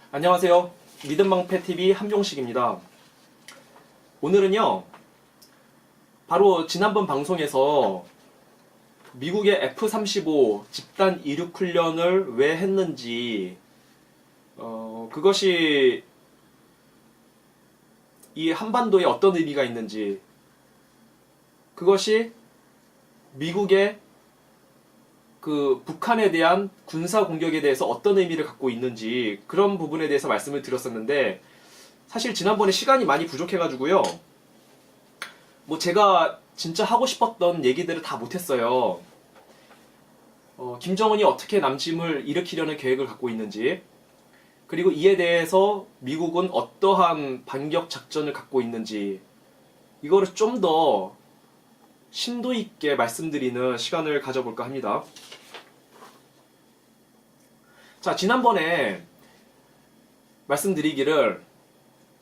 안녕하세요. 믿음방패TV 함종식입니다. 오늘은요, 바로 지난번 방송에서 미국의 F-35 집단 이륙 훈련을 왜 했는지, 그것이 이 한반도에 어떤 의미가 있는지, 그것이 미국의 그 북한에 대한 군사 공격에 대해서 어떤 의미를 갖고 있는지 그런 부분에 대해서 말씀을 드렸었는데, 사실 지난번에 시간이 많이 부족해가지고요, 뭐 제가 진짜 하고 싶었던 얘기들을 다 못했어요. 김정은이 어떻게 남침을 일으키려는 계획을 갖고 있는지, 그리고 이에 대해서 미국은 어떠한 반격 작전을 갖고 있는지, 이거를 좀 더 심도 있게 말씀드리는 시간을 가져볼까 합니다. 자, 지난번에 말씀드리기를,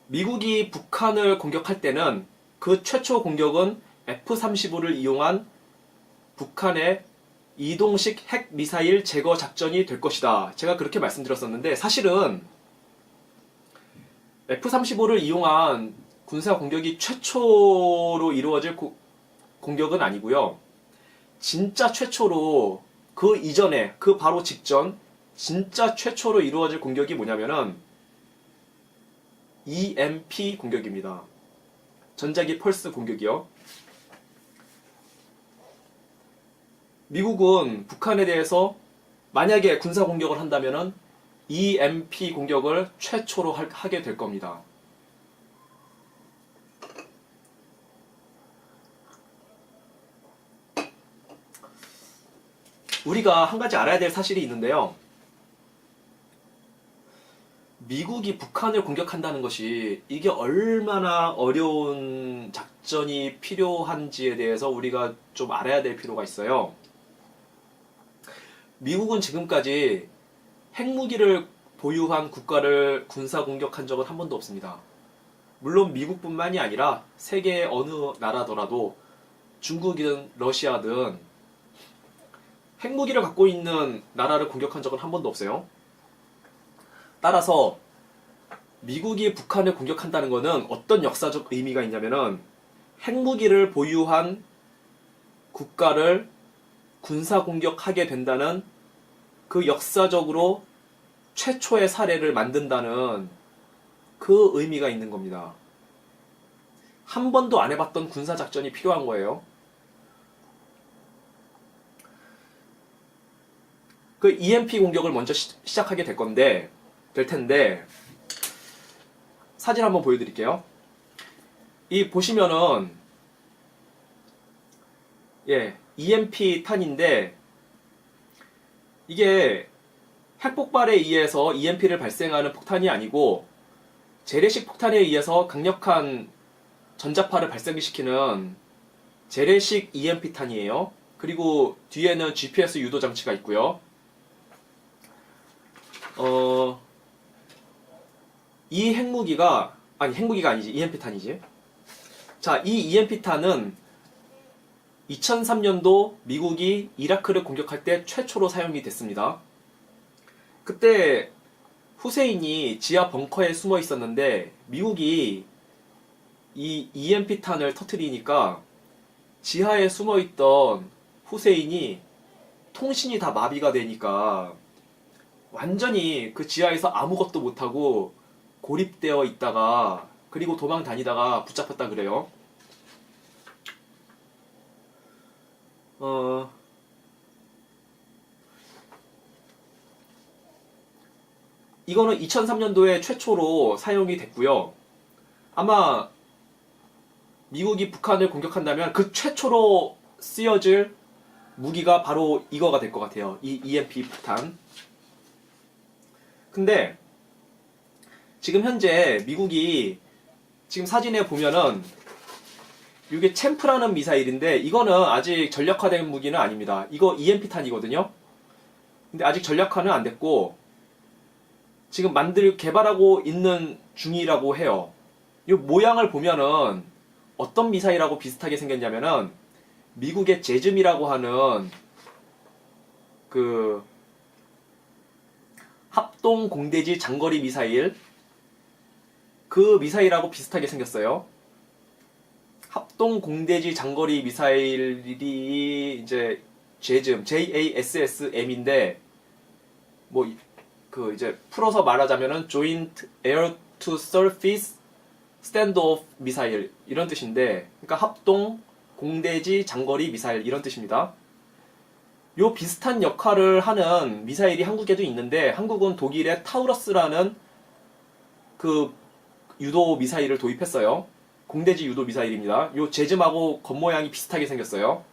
미국이 북한을 공격할 때는 그 최초 공격은 F-35를 이용한 북한의 이동식 핵 미사일 제거 작전이 될 것이다. 제가 그렇게 말씀드렸었는데, 사실은 F-35를 이용한 군사 공격이 최초로 이루어질 공격은 아니고요. 진짜 최초로, 그 이전에, 그 바로 직전, 진짜 최초로 이루어질 공격이 뭐냐면은 EMP 공격입니다. 전자기 펄스 공격이요. 미국은 북한에 대해서 만약에 군사 공격을 한다면은 EMP 공격을 최초로 하게 될 겁니다. 우리가 한 가지 알아야 될 사실이 있는데요. 미국이 북한을 공격한다는 것이 이게 얼마나 어려운 작전이 필요한지에 대해서 우리가 좀 알아야 될 필요가 있어요. 미국은 지금까지 핵무기를 보유한 국가를 군사 공격한 적은 한 번도 없습니다. 물론 미국뿐만이 아니라 세계의 어느 나라더라도 중국이든 러시아든 핵무기를 갖고 있는 나라를 공격한 적은 한 번도 없어요. 따라서 미국이 북한을 공격한다는 것은 어떤 역사적 의미가 있냐면은, 핵무기를 보유한 국가를 군사 공격하게 된다는 그 역사적으로 최초의 사례를 만든다는 그 의미가 있는 겁니다. 한 번도 안 해봤던 군사작전이 필요한 거예요. 그 EMP 공격을 먼저 시작하게 될 텐데, 사진 한번 보여드릴게요. 이 보시면은, EMP 탄인데, 이게 핵폭발에 의해서 EMP를 발생하는 폭탄이 아니고 재래식 폭탄에 의해서 강력한 전자파를 발생시키는 재래식 EMP 탄이에요. 그리고 뒤에는 GPS 유도 장치가 있고요. 이 핵무기가 아니지, EMP탄이지. 자, 이 EMP탄은 2003년도 미국이 이라크를 공격할 때 최초로 사용이 됐습니다. 그때 후세인이 지하 벙커에 숨어 있었는데, 미국이 이 EMP탄을 터뜨리니까 지하에 숨어 있던 후세인이 통신이 다 마비가 되니까 완전히 그 지하에서 아무것도 못하고 고립되어 있다가, 그리고 도망 다니다가 붙잡혔다 그래요. 이거는 2003년도에 최초로 사용이 됐고요. 아마 미국이 북한을 공격한다면 그 최초로 쓰여질 무기가 바로 이거가 될 것 같아요. 이 EMP 폭탄. 근데 지금 현재 미국이, 지금 사진에 보면은 이게 챔프라는 미사일인데, 이거는 아직 전략화된 무기는 아닙니다. 이거 EMP탄이거든요. 근데 아직 전략화는 안 됐고 지금 개발하고 있는 중이라고 해요. 이 모양을 보면은 어떤 미사일하고 비슷하게 생겼냐면은, 미국의 제즘이라고 하는 그 합동 공대지 장거리 미사일, 그 미사일하고 비슷하게 생겼어요. 합동 공대지 장거리 미사일이 이제 JASSM, JASSM인데 뭐 그 이제 풀어서 말하자면은 Joint Air to Surface Standoff 미사일 이런 뜻인데, 그러니까 합동 공대지 장거리 미사일 이런 뜻입니다. 요 비슷한 역할을 하는 미사일이 한국에도 있는데, 한국은 독일의 타우러스라는 그 유도 미사일을 도입했어요. 공대지 유도 미사일입니다. 요 제즘하고 겉모양이 비슷하게 생겼어요.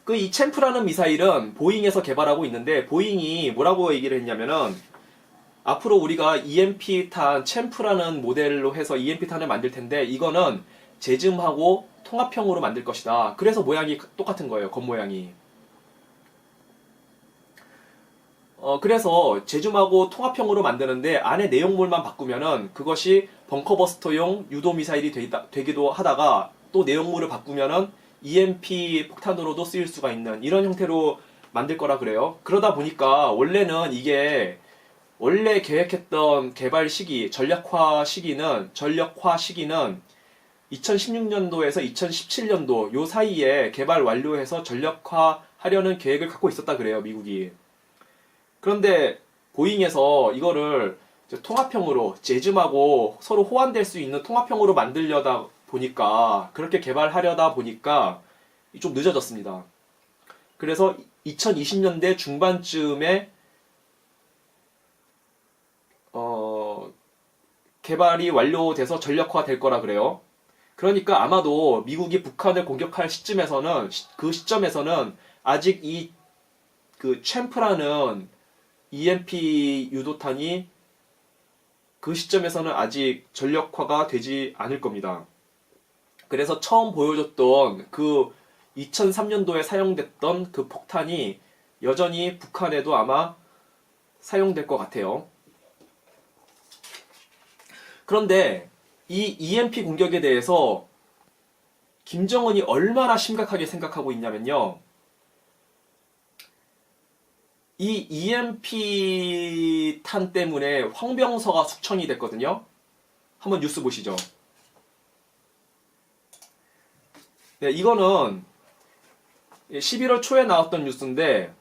그 이 챔프라는 미사일은 보잉에서 개발하고 있는데, 보잉이 뭐라고 얘기를 했냐면은 앞으로 우리가 EMP탄 챔프라는 모델로 해서 EMP탄을 만들 텐데 이거는 제즘하고 통합형으로 만들 것이다. 그래서 모양이 똑같은 거예요. 겉모양이. 그래서 제줌하고 통합형으로 만드는데 안에 내용물만 바꾸면은 그것이 벙커버스터용 유도 미사일이 되기도 하다가, 또 내용물을 바꾸면은 EMP 폭탄으로도 쓰일 수가 있는 이런 형태로 만들 거라 그래요. 그러다 보니까 원래는 이게 원래 계획했던 개발 시기, 전력화 시기는 2016년도에서 2017년도 요 사이에 개발 완료해서 전력화 하려는 계획을 갖고 있었다 그래요, 미국이. 그런데 보잉에서 이거를 통합형으로, 제즘하고 서로 호환될 수 있는 통합형으로 만들려다 보니까, 그렇게 개발하려다 보니까 좀 늦어졌습니다. 그래서 2020년대 중반쯤에 개발이 완료돼서 전력화가 될 거라 그래요. 그러니까 아마도 미국이 북한을 공격할 그 시점에서는 아직 그 챔프라는 EMP 유도탄이 그 시점에서는 아직 전력화가 되지 않을 겁니다. 그래서 처음 보여줬던 그 2003년도에 사용됐던 그 폭탄이 여전히 북한에도 아마 사용될 것 같아요. 그런데 이 EMP 공격에 대해서 김정은이 얼마나 심각하게 생각하고 있냐면요. 이 EMP 탄 때문에 황병서가 숙청이 됐거든요. 한번 뉴스 보시죠. 네, 이거는 11월 초에 나왔던 뉴스인데,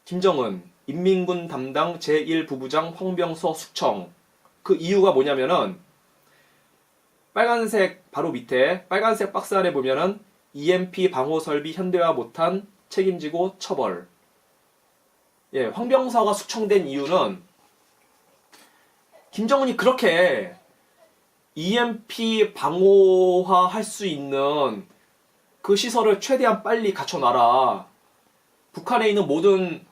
김정은 인민군 담당 제1부부장 황병서 숙청. 그 이유가 뭐냐면은 빨간색 바로 밑에 빨간색 박스 안에 보면은 EMP 방호 설비 현대화 못한 책임지고 처벌. 예, 황병서가 숙청된 이유는 김정은이 그렇게 EMP 방호화 할 수 있는 그 시설을 최대한 빨리 갖춰놔라. 북한에 있는 모든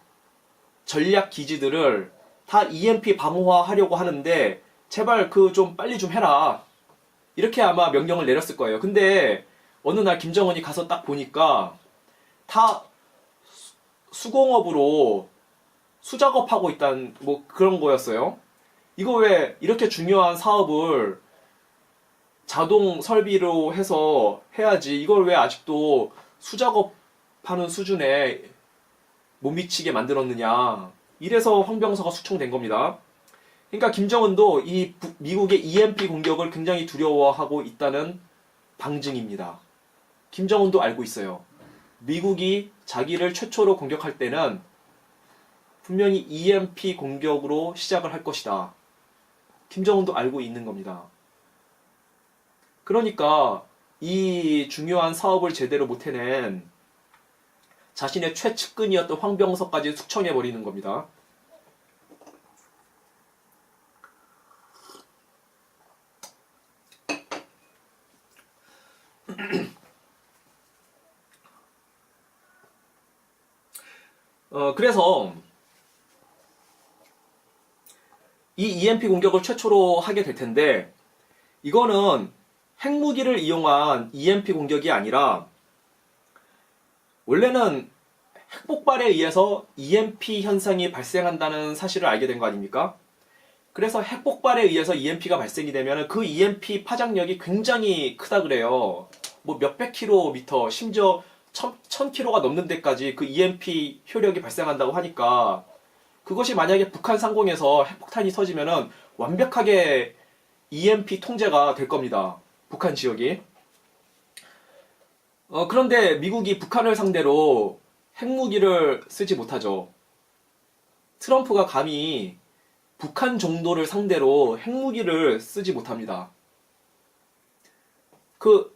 전략 기지들을 다 EMP 방호화 하려고 하는데 제발 그 좀 빨리 좀 해라. 이렇게 아마 명령을 내렸을 거예요. 근데 어느 날 김정은이 가서 딱 보니까 다 수공업으로 수작업하고 있다는 뭐 그런 거였어요. 이거 왜 이렇게 중요한 사업을 자동 설비로 해서 해야지, 이걸 왜 아직도 수작업하는 수준에 못 미치게 만들었느냐. 이래서 황병서가 숙청된 겁니다. 그러니까 김정은도 이 미국의 EMP 공격을 굉장히 두려워하고 있다는 방증입니다. 김정은도 알고 있어요. 미국이 자기를 최초로 공격할 때는 분명히 EMP 공격으로 시작을 할 것이다. 김정은도 알고 있는 겁니다. 그러니까 이 중요한 사업을 제대로 못 해낸 자신의 최측근이었던 황병서까지 숙청해버리는 겁니다. 그래서 이 EMP 공격을 최초로 하게 될 텐데, 이거는 핵무기를 이용한 EMP 공격이 아니라 원래는 핵폭발에 의해서 EMP 현상이 발생한다는 사실을 알게 된 거 아닙니까? 그래서 핵폭발에 의해서 EMP가 발생이 되면 그 EMP 파장력이 굉장히 크다 그래요. 뭐 몇백 킬로미터, 심지어 1000킬로가 넘는 데까지 그 EMP 효력이 발생한다고 하니까 그것이 만약에 북한 상공에서 핵폭탄이 터지면은 완벽하게 EMP 통제가 될 겁니다. 북한 지역이. 그런데 미국이 북한을 상대로 핵무기를 쓰지 못하죠. 트럼프가 감히 북한 정도를 상대로 핵무기를 쓰지 못합니다. 그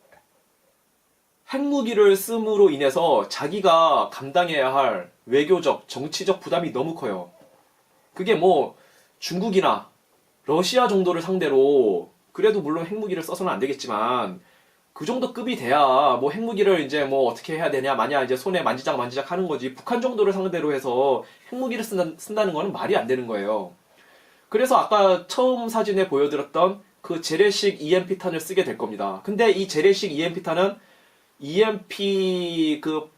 핵무기를 씀으로 인해서 자기가 감당해야 할 외교적, 정치적 부담이 너무 커요. 그게 뭐 중국이나 러시아 정도를 상대로 그래도 물론 핵무기를 써서는 안 되겠지만 그 정도 급이 돼야 뭐 핵무기를 이제 뭐 어떻게 해야 되냐 마냐 이제 손에 만지작 만지작 하는 거지. 북한 정도를 상대로 해서 핵무기를 쓴다는 거는 말이 안 되는 거예요. 그래서 아까 처음 사진에 보여드렸던 그 재래식 EMP탄을 쓰게 될 겁니다. 근데 이 재래식 EMP탄은 EMP 그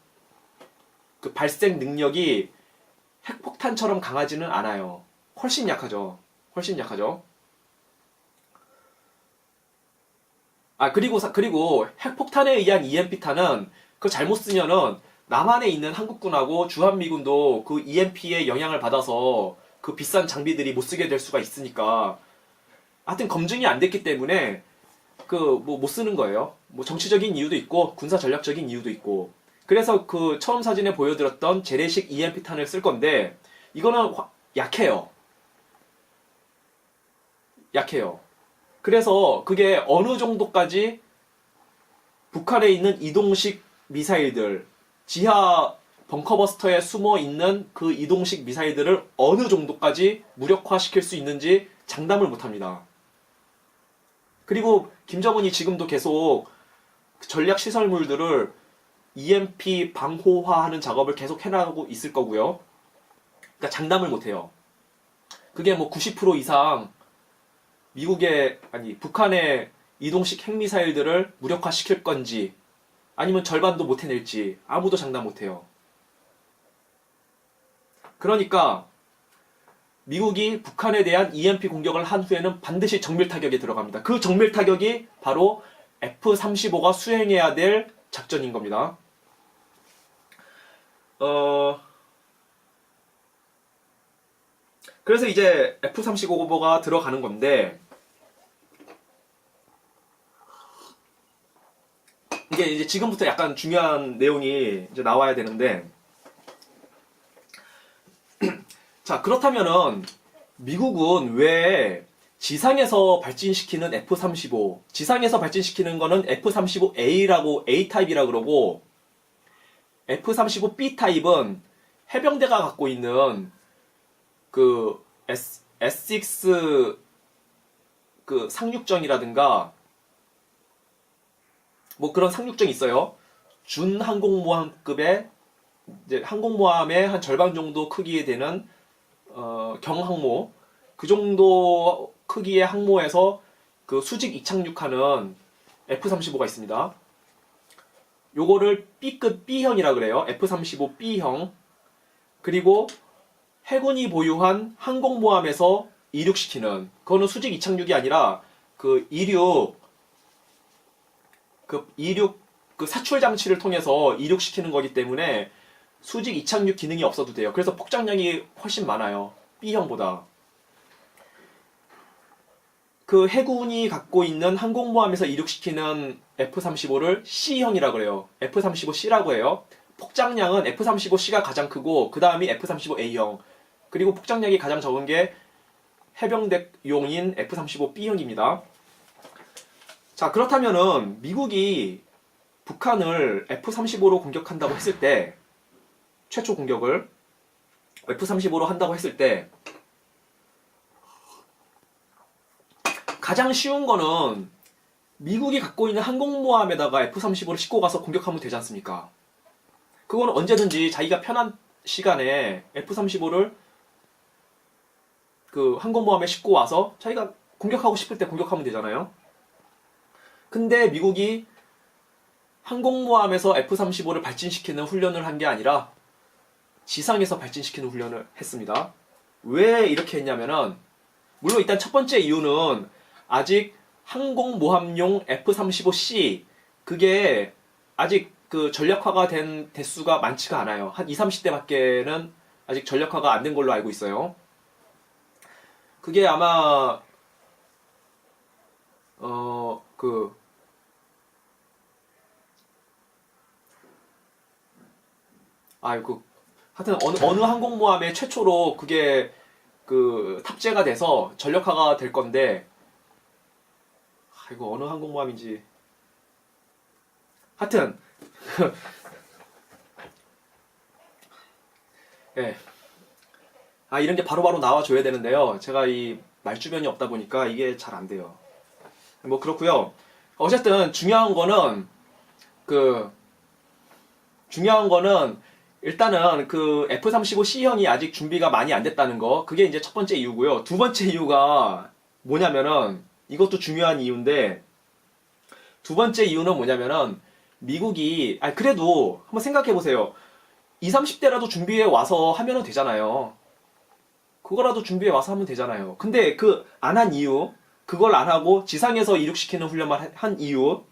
발생 능력이 핵폭탄처럼 강하지는 않아요. 훨씬 약하죠. 훨씬 약하죠. 그리고 핵폭탄에 의한 EMP탄은 그 잘못 쓰면은 남한에 있는 한국군하고 주한미군도 그 EMP의 영향을 받아서 그 비싼 장비들이 못 쓰게 될 수가 있으니까 하여튼 검증이 안 됐기 때문에 못 쓰는 거예요. 뭐 정치적인 이유도 있고 군사 전략적인 이유도 있고. 그래서 그 처음 사진에 보여드렸던 재래식 EMP탄을 쓸 건데 이거는 약해요. 약해요. 그래서 그게 어느 정도까지 북한에 있는 이동식 미사일들, 지하 벙커버스터에 숨어 있는 그 이동식 미사일들을 어느 정도까지 무력화시킬 수 있는지 장담을 못 합니다. 그리고 김정은이 지금도 계속 전략 시설물들을 EMP 방호화하는 작업을 계속 해나가고 있을 거고요. 그러니까 장담을 못 해요. 그게 뭐 90% 이상 북한의 이동식 핵미사일들을 무력화시킬 건지 아니면 절반도 못 해낼지 아무도 장담 못 해요. 그러니까 미국이 북한에 대한 EMP 공격을 한 후에는 반드시 정밀 타격에 들어갑니다. 그 정밀 타격이 바로 F-35가 수행해야 될 작전인 겁니다. 그래서 이제 F-35가 들어가는 건데 이게 이제 지금부터 약간 중요한 내용이 이제 나와야 되는데 자, 그렇다면은 미국은 왜 지상에서 발진시키는 F-35, 지상에서 발진시키는 거는 F-35A라고 A타입이라 그러고 F-35B 타입은 해병대가 갖고 있는 그 S6 그 상륙정이라든가 뭐 그런 상륙정이 있어요. 준항공모함급의 이제 항공모함의 한 절반 정도 크기에 되는 경항모 그 정도 크기의 항모에서 그 수직 이착륙하는 F-35가 있습니다. 요거를 B급 B형이라 그래요. F-35B형. 그리고 해군이 보유한 항공모함에서 이륙시키는 그거는 수직 이착륙이 아니라 그 이륙 그 사출 장치를 통해서 이륙시키는 거기 때문에 수직 이착륙 기능이 없어도 돼요. 그래서 폭장량이 훨씬 많아요. B형보다. 그 해군이 갖고 있는 항공모함에서 이륙시키는 F-35를 C형이라고 그래요. F-35C라고 해요. 폭장량은 F-35C가 가장 크고 그 다음이 F-35A형. 그리고 폭장량이 가장 적은 게 해병대용인 F-35B형입니다. 자, 그렇다면은 미국이 북한을 F-35로 공격한다고 했을 때 최초 공격을 F-35로 한다고 했을 때 가장 쉬운 거는 미국이 갖고 있는 항공모함에다가 F-35를 싣고 가서 공격하면 되지 않습니까? 그거는 언제든지 자기가 편한 시간에 F-35를 그 항공모함에 싣고 와서 자기가 공격하고 싶을 때 공격하면 되잖아요. 근데 미국이 항공모함에서 F-35를 발진시키는 훈련을 한 게 아니라 지상에서 발진시키는 훈련을 했습니다. 왜 이렇게 했냐면은 물론 일단 첫 번째 이유는 아직 항공모함용 F-35C 그게 아직 그 전략화가 된 대수가 많지가 않아요. 한 20, 30대밖에는 아직 전력화가 안 된 걸로 알고 있어요. 그게 아마 하여튼 어느 항공모함의 최초로 그게 탑재가 돼서 전력화가 될 건데, 이거 어느 항공모함인지. 하여튼, 예. 이런 게 바로바로 나와줘야 되는데요. 제가 이 말주변이 없다 보니까 이게 잘 안 돼요. 뭐 그렇고요. 어쨌든 중요한 거는 일단은 그 F-35C형이 아직 준비가 많이 안 됐다는 거. 그게 이제 첫 번째 이유고요. 두 번째 이유가 뭐냐면은, 이것도 중요한 이유인데, 두 번째 이유는 뭐냐면은, 미국이, 그래도 한번 생각해 보세요. 20, 30대라도 준비해 와서 하면은 되잖아요. 그거라도 준비해 와서 하면 되잖아요. 근데 안 한 이유, 그걸 안 하고 지상에서 이륙시키는 훈련만 한 이유,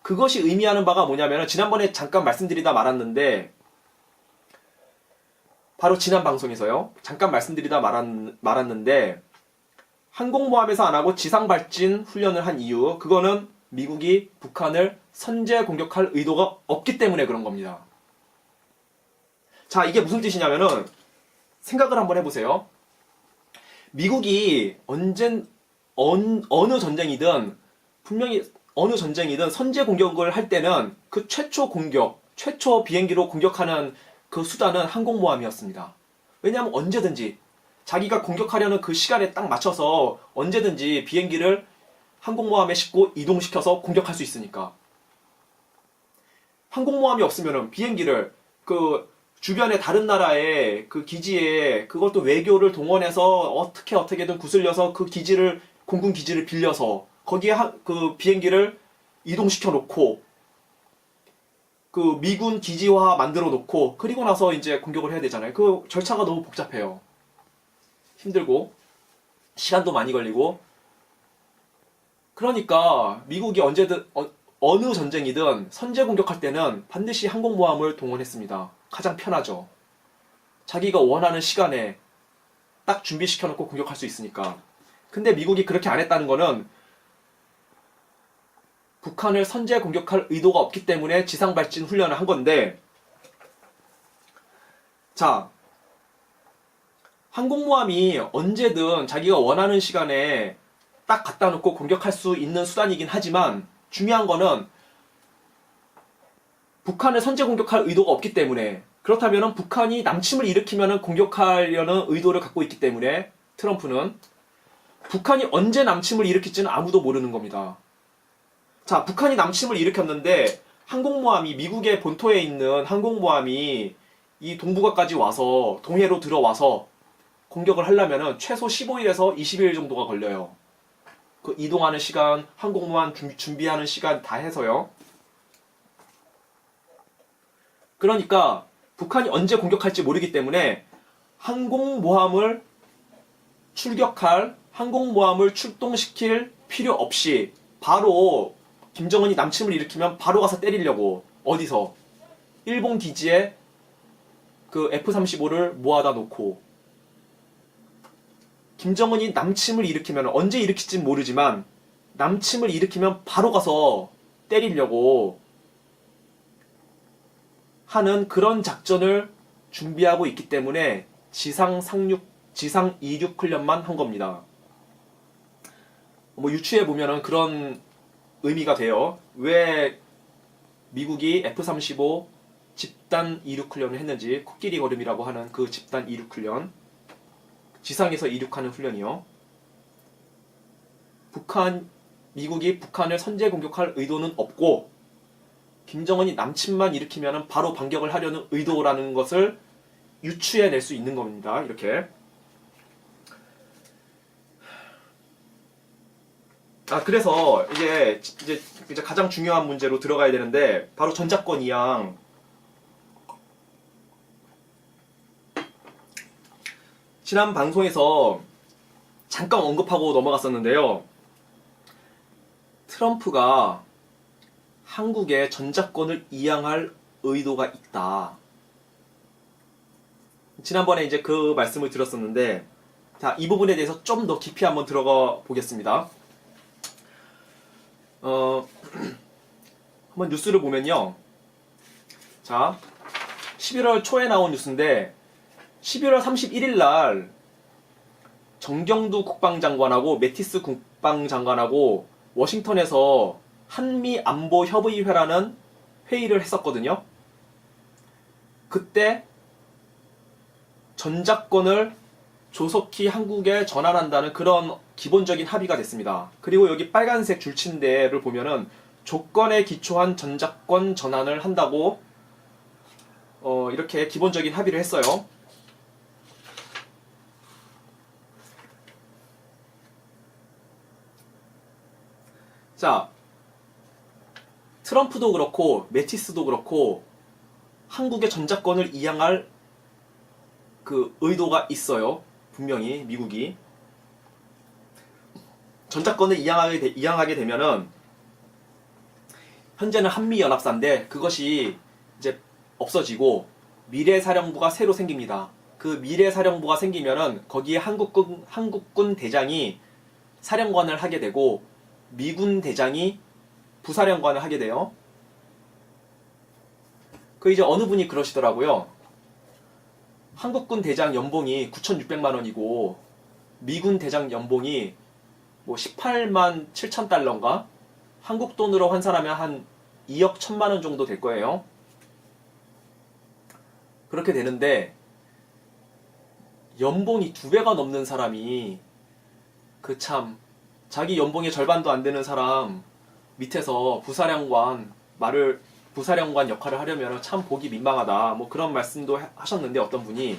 그것이 의미하는 바가 뭐냐면은, 지난번에 잠깐 말씀드리다 말았는데, 바로 지난 방송에서요. 잠깐 말씀드리다 말았는데, 항공모함에서 안 하고 지상 발진 훈련을 한 이유, 그거는 미국이 북한을 선제 공격할 의도가 없기 때문에 그런 겁니다. 자, 이게 무슨 뜻이냐면은, 생각을 한번 해보세요. 미국이 어느 전쟁이든, 분명히 어느 전쟁이든 선제 공격을 할 때는 그 최초 비행기로 공격하는 그 수단은 항공모함이었습니다. 왜냐하면 언제든지 자기가 공격하려는 그 시간에 딱 맞춰서 언제든지 비행기를 항공모함에 싣고 이동시켜서 공격할 수 있으니까. 항공모함이 없으면은 비행기를 주변의 다른 나라의 그 기지에 그것도 외교를 동원해서 어떻게든 구슬려서 공군 기지를 빌려서 거기에 그 비행기를 이동시켜 놓고 그 미군 기지화 만들어 놓고 그리고 나서 이제 공격을 해야 되잖아요. 그 절차가 너무 복잡해요. 힘들고 시간도 많이 걸리고. 그러니까 미국이 언제든 어느 전쟁이든 선제 공격할 때는 반드시 항공모함을 동원했습니다. 가장 편하죠. 자기가 원하는 시간에 딱 준비시켜 놓고 공격할 수 있으니까. 근데 미국이 그렇게 안 했다는 거는 북한을 선제 공격할 의도가 없기 때문에 지상 발진 훈련을 한 건데, 자, 항공모함이 언제든 자기가 원하는 시간에 딱 갖다 놓고 공격할 수 있는 수단이긴 하지만, 중요한 거는 북한을 선제 공격할 의도가 없기 때문에, 그렇다면 북한이 남침을 일으키면 공격하려는 의도를 갖고 있기 때문에 트럼프는 북한이 언제 남침을 일으킬지는 아무도 모르는 겁니다. 자, 북한이 남침을 일으켰는데 미국의 본토에 있는 항공모함이 이 동북아까지 와서 동해로 들어와서 공격을 하려면 최소 15일에서 20일 정도가 걸려요. 그 이동하는 시간, 항공모함 준비하는 시간 다 해서요. 그러니까 북한이 언제 공격할지 모르기 때문에 항공모함을 출동시킬 필요 없이 바로 김정은이 남침을 일으키면 바로 가서 때리려고, 어디서? 일본 기지에 그 F-35를 모아다 놓고, 김정은이 남침을 일으키면, 언제 일으킬지는 모르지만 남침을 일으키면 바로 가서 때리려고 하는 그런 작전을 준비하고 있기 때문에 지상 이륙 훈련만 한 겁니다. 뭐 유추해 보면은 그런 의미가 돼요. 왜 미국이 F-35 집단 이륙 훈련을 했는지. 코끼리 걸음이라고 하는 그 집단 이륙 훈련, 지상에서 이륙하는 훈련이요. 미국이 북한을 선제 공격할 의도는 없고 김정은이 남침만 일으키면 바로 반격을 하려는 의도라는 것을 유추해낼 수 있는 겁니다. 이렇게. 그래서 이제 가장 중요한 문제로 들어가야 되는데, 바로 전작권 이양. 지난 방송에서 잠깐 언급하고 넘어갔었는데요. 트럼프가 한국에 전작권을 이양할 의도가 있다. 지난번에 이제 그 말씀을 드렸었는데, 자, 이 부분에 대해서 좀 더 깊이 한번 들어가 보겠습니다. 한번 뉴스를 보면요. 자, 11월 초에 나온 뉴스인데, 11월 31일 날 정경두 국방장관하고 매티스 국방장관하고 워싱턴에서 한미안보협의회라는 회의를 했었거든요. 그때 전작권을 조속히 한국에 전환한다는 그런 기본적인 합의가 됐습니다. 그리고 여기 빨간색 줄친데를 보면은 조건에 기초한 전작권 전환을 한다고 이렇게 기본적인 합의를 했어요. 자, 트럼프도 그렇고 매티스도 그렇고 한국의 전작권을 이양할 그 의도가 있어요. 분명히 미국이 전작권을 이양하게 되면은 현재는 한미연합사인데 그것이 이제 없어지고 미래사령부가 새로 생깁니다. 그 미래사령부가 생기면은 거기에 한국군 대장이 사령관을 하게 되고 미군 대장이 부사령관을 하게 돼요. 그 이제 어느 분이 그러시더라고요. 한국군 대장 연봉이 9,600만 원이고 미군 대장 연봉이 뭐 18만 7천 달러인가? 한국 돈으로 환산하면 한 2억 1천만 원 정도 될 거예요. 그렇게 되는데 연봉이 2배가 넘는 사람이 그 참 자기 연봉의 절반도 안 되는 사람 밑에서 부사령관 역할을 하려면 참 보기 민망하다. 뭐 그런 말씀도 하셨는데 어떤 분이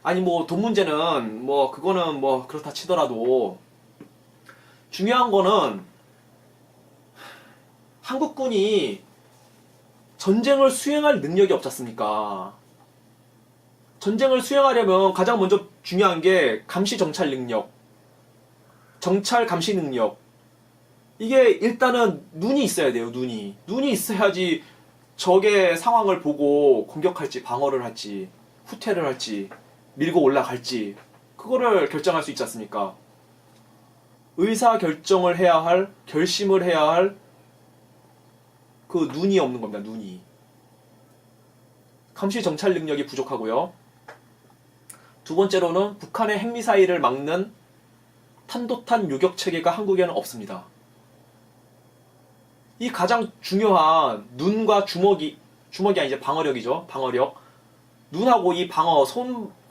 아니 뭐 돈 문제는 뭐 그거는 뭐 그렇다 치더라도 중요한 거는 한국군이 전쟁을 수행할 능력이 없지 않습니까? 전쟁을 수행하려면 가장 먼저 중요한 게 감시 정찰 능력, 정찰 감시 능력. 이게 일단은 눈이 있어야 돼요. 눈이 있어야지 적의 상황을 보고 공격할지 방어를 할지 후퇴를 할지 밀고 올라갈지 그거를 결정할 수 있지 않습니까? 의사결정을 해야 할, 결심을 해야 할 그 눈이 없는 겁니다. 눈이. 감시 정찰 능력이 부족하고요. 두 번째로는 북한의 핵미사일을 막는 탄도탄 요격 체계가 한국에는 없습니다. 이 가장 중요한 눈과 주먹이 아니죠. 방어력이죠. 방어력. 눈하고 이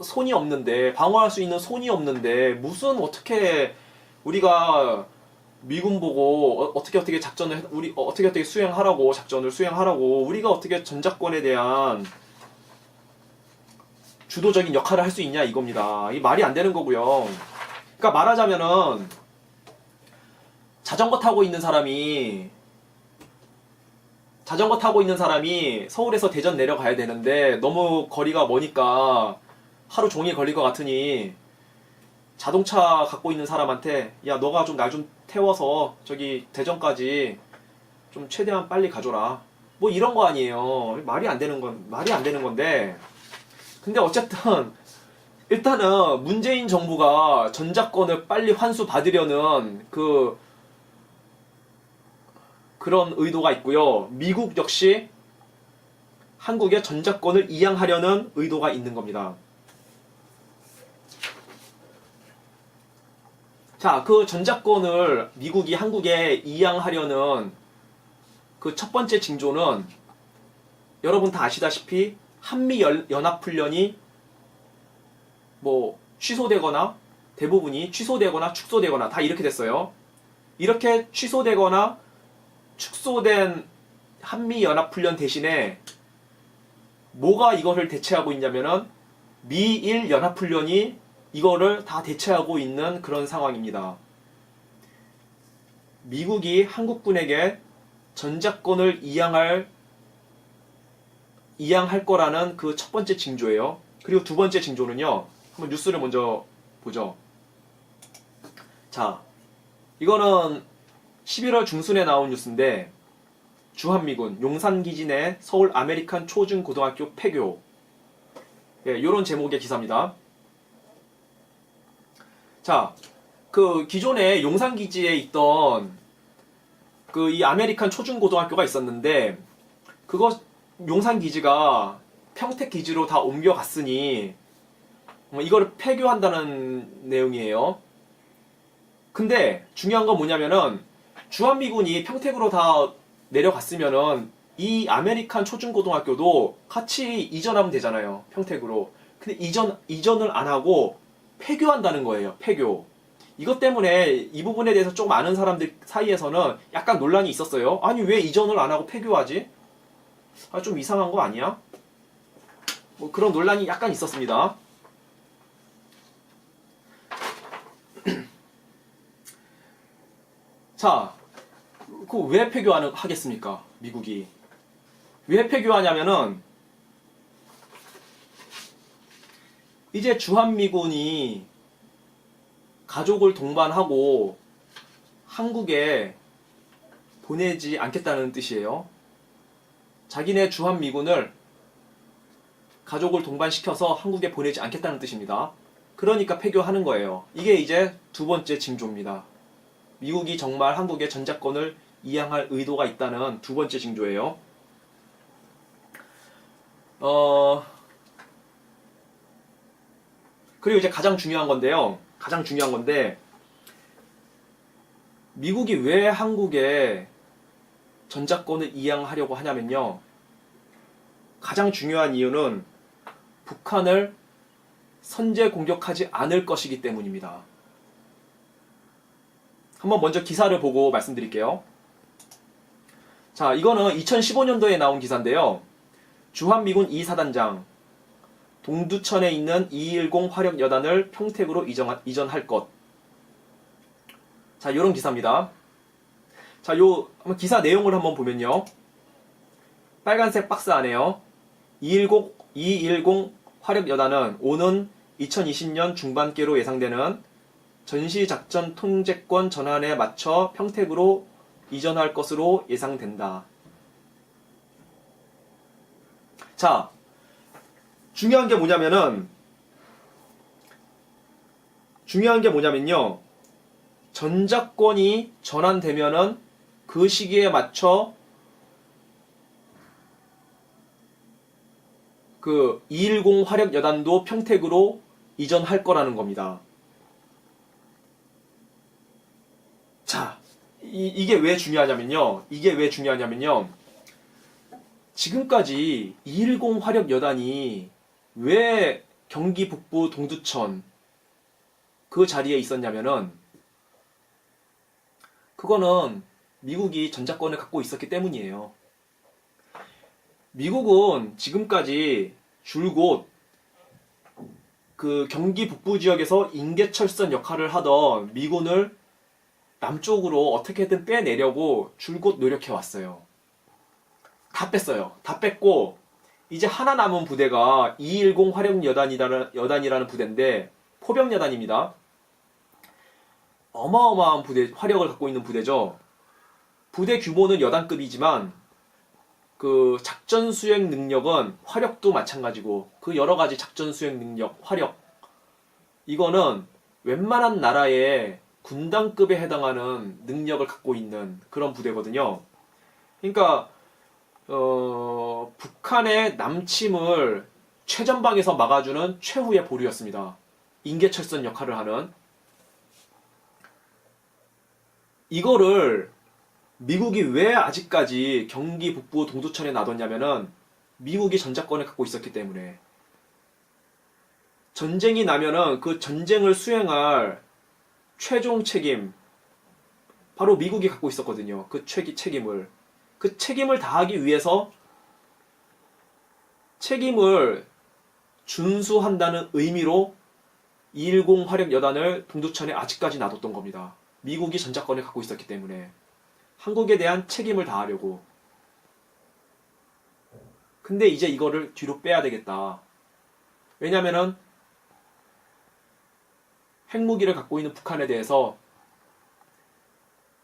손이 없는데, 방어할 수 있는 손이 없는데, 무슨 어떻게 우리가 미군 보고 어떻게 작전을 어떻게 수행하라고 작전을 수행하라고 우리가 어떻게 전작권에 대한 주도적인 역할을 할 수 있냐 이겁니다. 이 말이 안 되는 거고요. 그러니까 말하자면은 자전거 타고 있는 사람이 서울에서 대전 내려가야 되는데 너무 거리가 머니까 하루 종일 걸릴 것 같으니 자동차 갖고 있는 사람한테 야 너가 좀 날 좀 태워서 저기 대전까지 좀 최대한 빨리 가줘라. 뭐 이런 거 아니에요. 말이 안 되는 건데. 근데 어쨌든 일단은 문재인 정부가 전작권을 빨리 환수 받으려는 그런 의도가 있고요. 미국 역시 한국의 전작권을 이양하려는 의도가 있는 겁니다. 자, 그 전작권을 미국이 한국에 이양하려는 그 첫 번째 징조는 여러분 다 아시다시피 한미연합훈련이 뭐 취소되거나 대부분이 취소되거나 축소되거나 다 이렇게 됐어요. 이렇게 취소되거나 축소된 한미연합훈련 대신에 뭐가 이거를 대체하고 있냐면은 미일 연합훈련이 이거를 다 대체하고 있는 그런 상황입니다. 미국이 한국군에게 전작권을 이양할 거라는 그 첫 번째 징조예요. 그리고 두 번째 징조는요. 한번 뉴스를 먼저 보죠. 자, 이거는 11월 중순에 나온 뉴스인데 주한미군 용산기지 내 서울 아메리칸 초중고등학교 폐교. 예, 요런 제목의 기사입니다. 자, 그 기존에 용산기지에 있던 그 이 아메리칸 초중고등학교가 있었는데 그거 용산기지가 평택기지로 다 옮겨갔으니 이거를 폐교한다는 내용이에요. 근데 중요한 건 뭐냐면은 주한미군이 평택으로 다 내려갔으면은 이 아메리칸 초중고등학교도 같이 이전하면 되잖아요. 평택으로. 근데 이전을 안 하고 폐교한다는 거예요. 폐교. 이것 때문에 이 부분에 대해서 조금 아는 사람들 사이에서는 약간 논란이 있었어요. 아니 왜 이전을 안 하고 폐교하지? 아, 좀 이상한 거 아니야? 뭐 그런 논란이 약간 있었습니다. 자, 그 왜 폐교하겠습니까? 미국이. 왜 폐교하냐면은 이제 주한미군이 가족을 동반하고 한국에 보내지 않겠다는 뜻이에요. 자기네 주한미군을 가족을 동반시켜서 한국에 보내지 않겠다는 뜻입니다. 그러니까 폐교하는 거예요. 이게 이제 두 번째 징조입니다. 미국이 정말 한국의 전작권을 이양할 의도가 있다는 두 번째 징조예요. 그리고 이제 가장 중요한 건데요. 가장 중요한 건데 미국이 왜 한국에 전작권을 이양하려고 하냐면요. 가장 중요한 이유는 북한을 선제 공격하지 않을 것이기 때문입니다. 한번 먼저 기사를 보고 말씀드릴게요. 자, 이거는 2015년도에 나온 기사인데요. 주한미군 2사단장 동두천에 있는 210 화력여단을 평택으로 이전할 것. 자, 이런 기사입니다. 자, 요 기사 내용을 한번 보면요. 빨간색 박스 안에요. 210 화력여단은 오는 2020년 중반께로 예상되는 전시작전 통제권 전환에 맞춰 평택으로 이전할 것으로 예상된다. 자, 중요한 게 뭐냐면요. 전작권이 전환되면은 그 시기에 맞춰 그 210 화력여단도 평택으로 이전할 거라는 겁니다. 자, 이게 왜 중요하냐면요. 지금까지 210 화력여단이 왜 경기 북부 동두천 그 자리에 있었냐면은 그거는 미국이 전작권을 갖고 있었기 때문이에요. 미국은 지금까지 줄곧 그 경기 북부 지역에서 인계철선 역할을 하던 미군을 남쪽으로 어떻게든 빼내려고 줄곧 노력해 왔어요. 다 뺐어요. 다 뺐고 이제 하나 남은 부대가 210 화력여단이라는 부대인데 포병여단입니다. 어마어마한 부대, 화력을 갖고 있는 부대죠. 부대 규모는 여단급이지만 그 작전 수행 능력은 화력도 마찬가지고 그 여러 가지 작전 수행 능력, 화력 이거는 웬만한 나라의 군단급에 해당하는 능력을 갖고 있는 그런 부대거든요. 그러니까 북한의 남침을 최전방에서 막아주는 최후의 보루였습니다. 인계철선 역할을 하는 이거를 미국이 왜 아직까지 경기 북부 동두천에 놔뒀냐면은 미국이 전작권을 갖고 있었기 때문에 전쟁이 나면은 그 전쟁을 수행할 최종 책임 바로 미국이 갖고 있었거든요. 그 책임을 다하기 위해서 책임을 준수한다는 의미로 210 화력여단을 동두천에 아직까지 놔뒀던 겁니다. 미국이 전작권을 갖고 있었기 때문에 한국에 대한 책임을 다하려고. 근데 이제 이거를 뒤로 빼야 되겠다. 왜냐면은 핵무기를 갖고 있는 북한에 대해서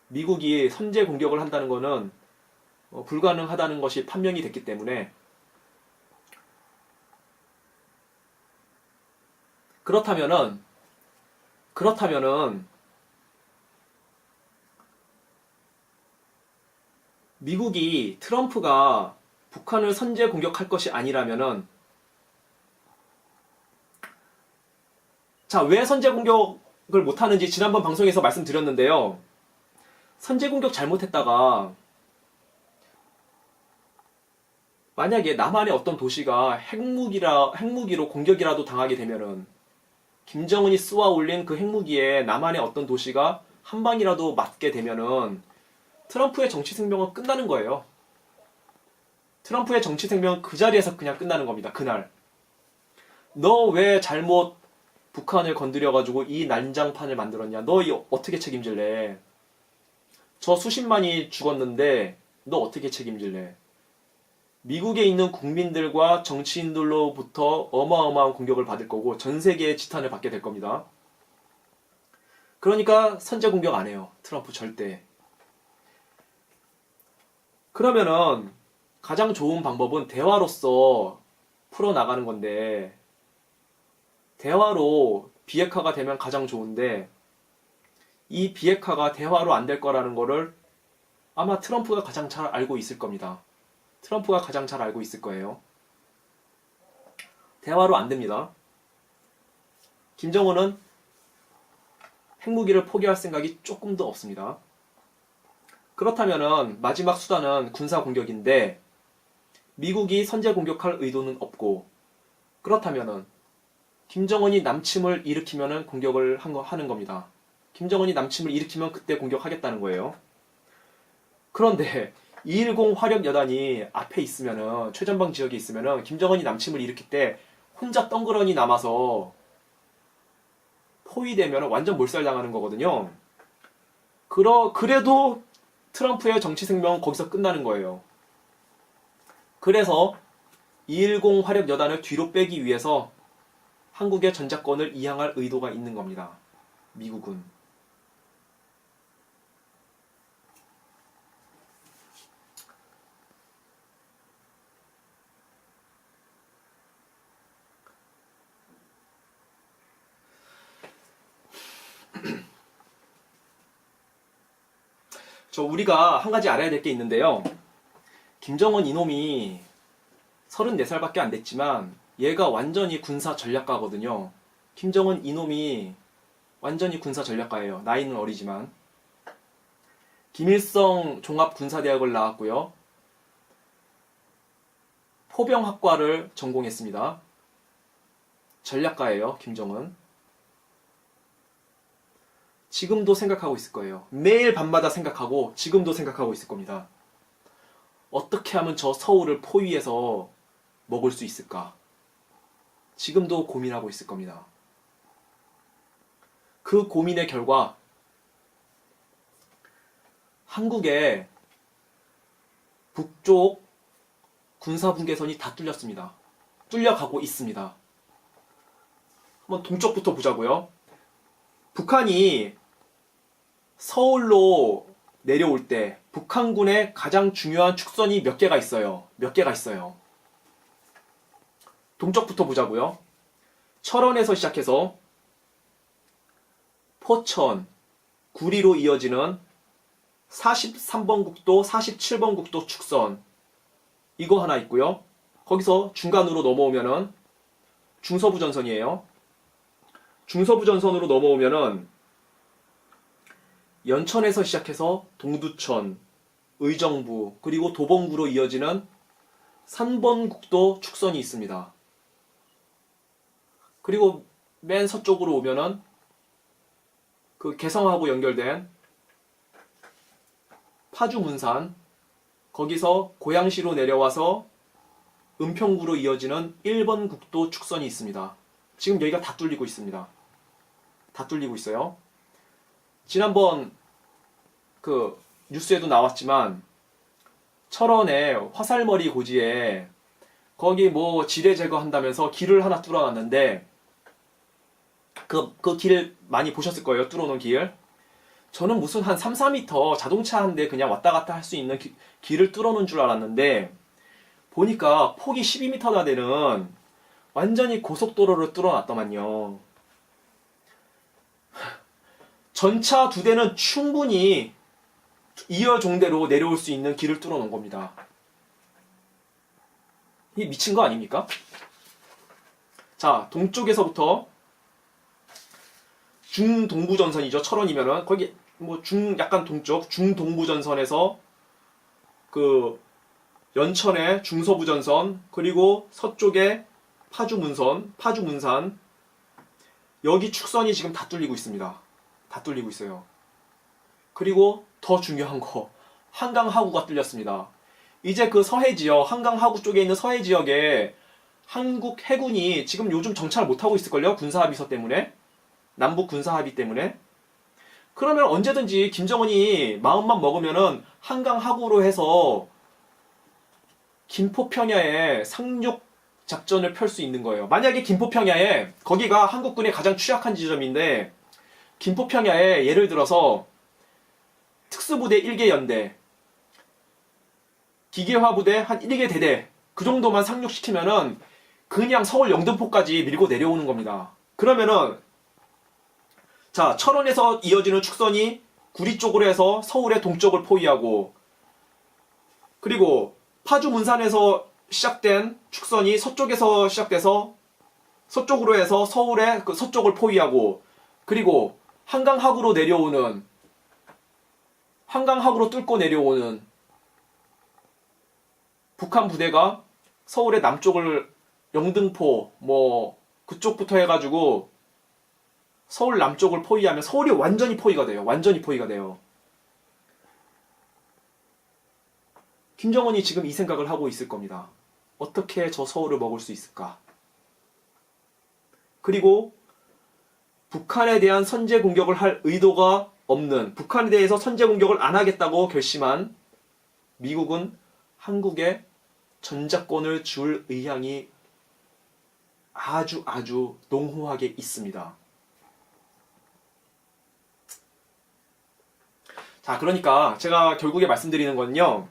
미국이 선제 공격을 한다는 것은 불가능하다는 것이 판명이 됐기 때문에 그렇다면은 미국이 트럼프가 북한을 선제 공격할 것이 아니라면은 자, 왜 선제 공격을 못하는지 지난번 방송에서 말씀드렸는데요. 선제 공격 잘못했다가 만약에 남한의 어떤 도시가 핵무기로 공격이라도 당하게 되면은 김정은이 쏘아 올린 그 핵무기에 남한의 어떤 도시가 한 방이라도 맞게 되면은 트럼프의 정치 생명은 끝나는 거예요. 트럼프의 정치 생명은 그 자리에서 그냥 끝나는 겁니다. 그날. 너 왜 잘못 북한을 건드려가지고 이 난장판을 만들었냐? 너 어떻게 책임질래? 저 수십만이 죽었는데 너 어떻게 책임질래? 미국에 있는 국민들과 정치인들로부터 어마어마한 공격을 받을 거고 전 세계의 지탄을 받게 될 겁니다. 그러니까 선제 공격 안 해요. 트럼프 절대. 그러면은 가장 좋은 방법은 대화로서 풀어나가는 건데 대화로 비핵화가 되면 가장 좋은데 이 비핵화가 대화로 안 될 거라는 거를 아마 트럼프가 가장 잘 알고 있을 겁니다. 트럼프가 가장 잘 알고 있을 거예요. 대화로 안 됩니다. 김정은은 핵무기를 포기할 생각이 조금도 없습니다. 그렇다면은 마지막 수단은 군사 공격인데 미국이 선제 공격할 의도는 없고 그렇다면은 김정은이 남침을 일으키면은 공격을 하는 겁니다. 김정은이 남침을 일으키면 그때 공격하겠다는 거예요. 그런데 210 화력 여단이 앞에 있으면은 최전방 지역에 있으면은 김정은이 남침을 일으킬 때 혼자 덩그러니 남아서 포위되면 완전 몰살당하는 거거든요. 그래도 트럼프의 정치 생명은 거기서 끝나는 거예요. 그래서 210 화력 여단을 뒤로 빼기 위해서 한국의 전작권을 이양할 의도가 있는 겁니다. 미국은. 우리가 한 가지 알아야 될 게 있는데요. 김정은 이놈이 34살밖에 안 됐지만 얘가 완전히 군사 전략가거든요. 김정은 이놈이 완전히 군사 전략가예요. 나이는 어리지만. 김일성 종합군사대학을 나왔고요. 포병학과를 전공했습니다. 전략가예요, 김정은. 지금도 생각하고 있을 거예요. 매일 밤마다 생각하고 지금도 생각하고 있을 겁니다. 어떻게 하면 저 서울을 포위해서 먹을 수 있을까? 지금도 고민하고 있을 겁니다. 그 고민의 결과 한국의 북쪽 군사분계선이 다 뚫렸습니다. 뚫려가고 있습니다. 한번 동쪽부터 보자고요. 북한이 서울로 내려올 때 북한군의 가장 중요한 축선이 몇 개가 있어요. 동쪽부터 보자고요. 철원에서 시작해서 포천, 구리로 이어지는 43번 국도, 47번 국도 축선 이거 하나 있고요. 거기서 중간으로 넘어오면은 중서부전선이에요. 중서부전선으로 넘어오면은 연천에서 시작해서 동두천, 의정부, 그리고 도봉구로 이어지는 3번 국도 축선이 있습니다. 그리고 맨 서쪽으로 오면은 그 개성하고 연결된 파주 문산, 거기서 고양시로 내려와서 은평구로 이어지는 1번 국도 축선이 있습니다. 지금 여기가 다 뚫리고 있습니다. 다 뚫리고 있어요. 지난번 그 뉴스에도 나왔지만 철원의 화살머리 고지에 거기 뭐 지뢰 제거한다면서 길을 하나 뚫어놨는데 그 길 많이 보셨을 거예요. 뚫어놓은 길. 저는 무슨 한 3, 4m 자동차 한 대 그냥 왔다 갔다 할 수 있는 길을 뚫어놓은 줄 알았는데 보니까 폭이 12m나 되는 완전히 고속도로를 뚫어놨더만요. 전차 2대는 충분히 이어종대로 내려올 수 있는 길을 뚫어 놓은 겁니다. 이 미친 거 아닙니까? 자, 동쪽에서부터 중동부전선이죠. 철원이면은 거기 뭐 약간 동쪽 중동부전선에서 그 연천의 중서부전선, 그리고 서쪽에 파주문산, 여기 축선이 지금 다 뚫리고 있습니다. 다 뚫리고 있어요. 그리고 더 중요한 거, 한강 하구가 뚫렸습니다. 이제 그 서해 지역, 한강 하구 쪽에 있는 서해 지역에 한국 해군이 지금 요즘 정찰 못하고 있을걸요? 군사합의서 때문에. 남북 군사합의 때문에. 그러면 언제든지 김정은이 마음만 먹으면은 한강 하구로 해서 김포평야에 상륙 작전을 펼 수 있는 거예요. 만약에 김포평야에, 거기가 한국군의 가장 취약한 지점인데, 김포평야에 예를 들어서 특수부대 1개 연대, 기계화부대 한 1개 대대, 그 정도만 상륙시키면은 그냥 서울 영등포까지 밀고 내려오는 겁니다. 그러면은 자, 철원에서 이어지는 축선이 구리 쪽으로 해서 서울의 동쪽을 포위하고, 그리고 파주 문산에서 시작된 축선이 서쪽에서 시작돼서 서쪽으로 해서 서울의 그 서쪽을 포위하고, 그리고 한강 하구로 뚫고 내려오는 북한 부대가 서울의 남쪽을 영등포 뭐 그쪽부터 해가지고 서울 남쪽을 포위하면 서울이 완전히 포위가 돼요. 완전히 포위가 돼요. 김정은이 지금 이 생각을 하고 있을 겁니다. 어떻게 저 서울을 먹을 수 있을까? 그리고 북한에 대한 선제 공격을 할 의도가 없는, 북한에 대해서 선제 공격을 안 하겠다고 결심한 미국은 한국에 전작권을 줄 의향이 아주 농후하게 있습니다. 자, 그러니까 제가 결국에 말씀드리는 건요,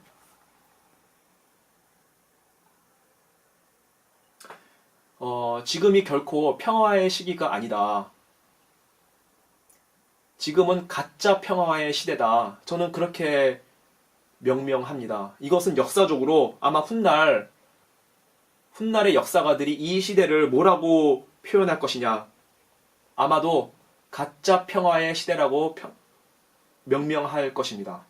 지금이 결코 평화의 시기가 아니다. 지금은 가짜 평화의 시대다. 저는 그렇게 명명합니다. 이것은 역사적으로 아마 훗날의 역사가들이 이 시대를 뭐라고 표현할 것이냐. 아마도 가짜 평화의 시대라고 명명할 것입니다.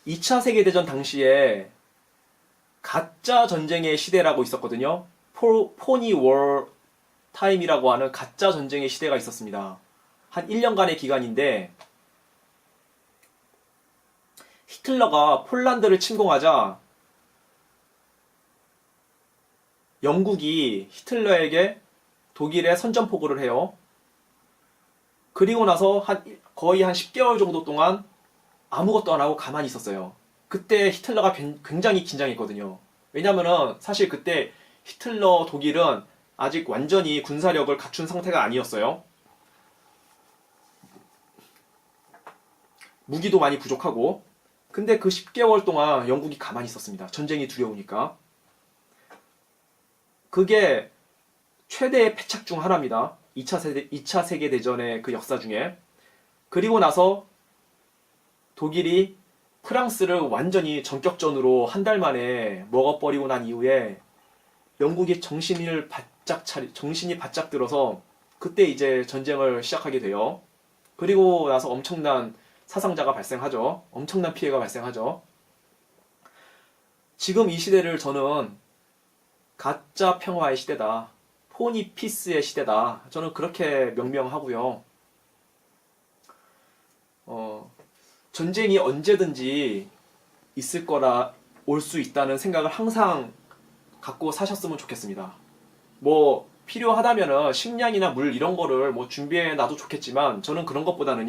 2차 세계대전 당시에 가짜 전쟁의 시대라고 있었거든요. 포니 월 타임이라고 하는 가짜 전쟁의 시대가 있었습니다. 한 1년간의 기간인데, 히틀러가 폴란드를 침공하자 영국이 히틀러에게 독일에 선전포고를 해요. 그리고 나서 거의 한 10개월 정도 동안 아무것도 안 하고 가만히 있었어요. 그때 히틀러가 굉장히 긴장했거든요. 왜냐면은 사실 그때 히틀러 독일은 아직 완전히 군사력을 갖춘 상태가 아니었어요. 무기도 많이 부족하고. 근데 그 10개월 동안 영국이 가만히 있었습니다. 전쟁이 두려우니까. 그게 최대의 패착 중 하나입니다. 2차 세계대전의 그 역사 중에. 그리고 나서 독일이 프랑스를 완전히 전격전으로 한 달 만에 먹어버리고 난 이후에 영국이 정신이 바짝 들어서 그때 이제 전쟁을 시작하게 돼요. 그리고 나서 엄청난 사상자가 발생하죠. 엄청난 피해가 발생하죠. 지금 이 시대를 저는 가짜 평화의 시대다. 포니 피스의 시대다. 저는 그렇게 명명하고요. 전쟁이 언제든지 있을 거라, 올 수 있다는 생각을 항상 갖고 사셨으면 좋겠습니다. 뭐 필요하다면은 식량이나 물 이런 거를 뭐 준비해 놔도 좋겠지만, 저는 그런 것보다는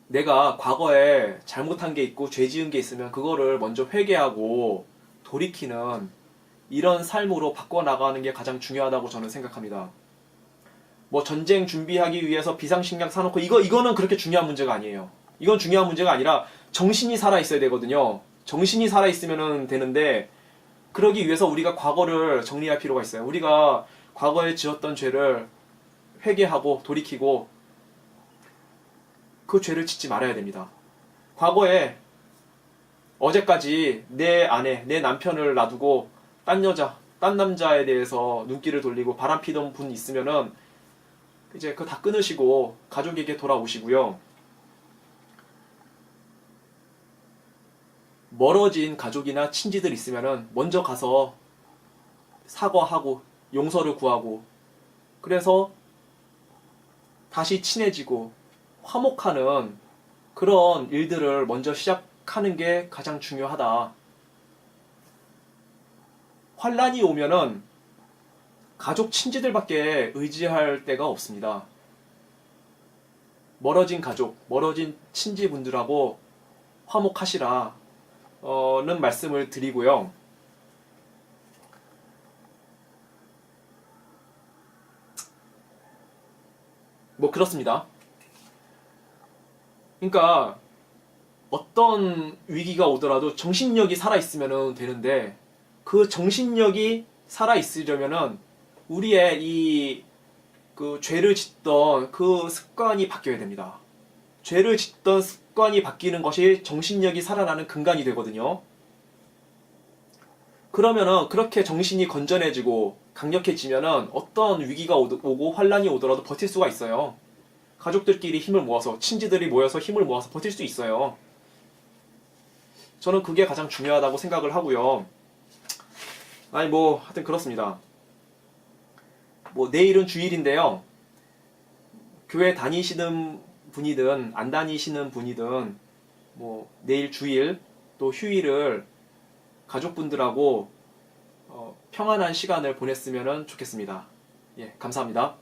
내가 과거에 잘못한 게 있고 죄 지은 게 있으면 그거를 먼저 회개하고 돌이키는 이런 삶으로 바꿔나가는 게 가장 중요하다고 저는 생각합니다. 뭐 전쟁 준비하기 위해서 비상식량 사놓고 이거는 그렇게 중요한 문제가 아니에요. 이건 중요한 문제가 아니라 정신이 살아있어야 되거든요. 정신이 살아있으면 되는데, 그러기 위해서 우리가 과거를 정리할 필요가 있어요. 우리가 과거에 지었던 죄를 회개하고 돌이키고 그 죄를 짓지 말아야 됩니다. 과거에 어제까지 내 아내, 내 남편을 놔두고 딴 여자, 딴 남자에 대해서 눈길을 돌리고 바람피던 분 있으면은 이제 그거 다 끊으시고 가족에게 돌아오시고요. 멀어진 가족이나 친지들 있으면은 먼저 가서 사과하고 용서를 구하고, 그래서 다시 친해지고 화목하는 그런 일들을 먼저 시작하는 게 가장 중요하다. 환란이 오면은 가족 친지들밖에 의지할 데가 없습니다. 멀어진 가족, 멀어진 친지분들하고 화목하시라 는 말씀을 드리고요. 뭐 그렇습니다. 그러니까 어떤 위기가 오더라도 정신력이 살아있으면 되는데, 그 정신력이 살아있으려면은 우리의 이 그 죄를 짓던 그 습관이 바뀌어야 됩니다. 죄를 짓던 습관이 바뀌는 것이 정신력이 살아나는 근간이 되거든요. 그러면은 그렇게 정신이 건전해지고 강력해지면은 어떤 위기가 오고 환란이 오더라도 버틸 수가 있어요. 가족들끼리 힘을 모아서, 친지들이 모여서 힘을 모아서 버틸 수 있어요. 저는 그게 가장 중요하다고 생각을 하고요. 아니 뭐 하여튼 그렇습니다. 뭐 내일은 주일인데요. 교회 다니시는 분이든 안 다니시는 분이든 뭐 내일 주일 또 휴일을 가족분들하고 평안한 시간을 보냈으면 좋겠습니다. 예, 감사합니다.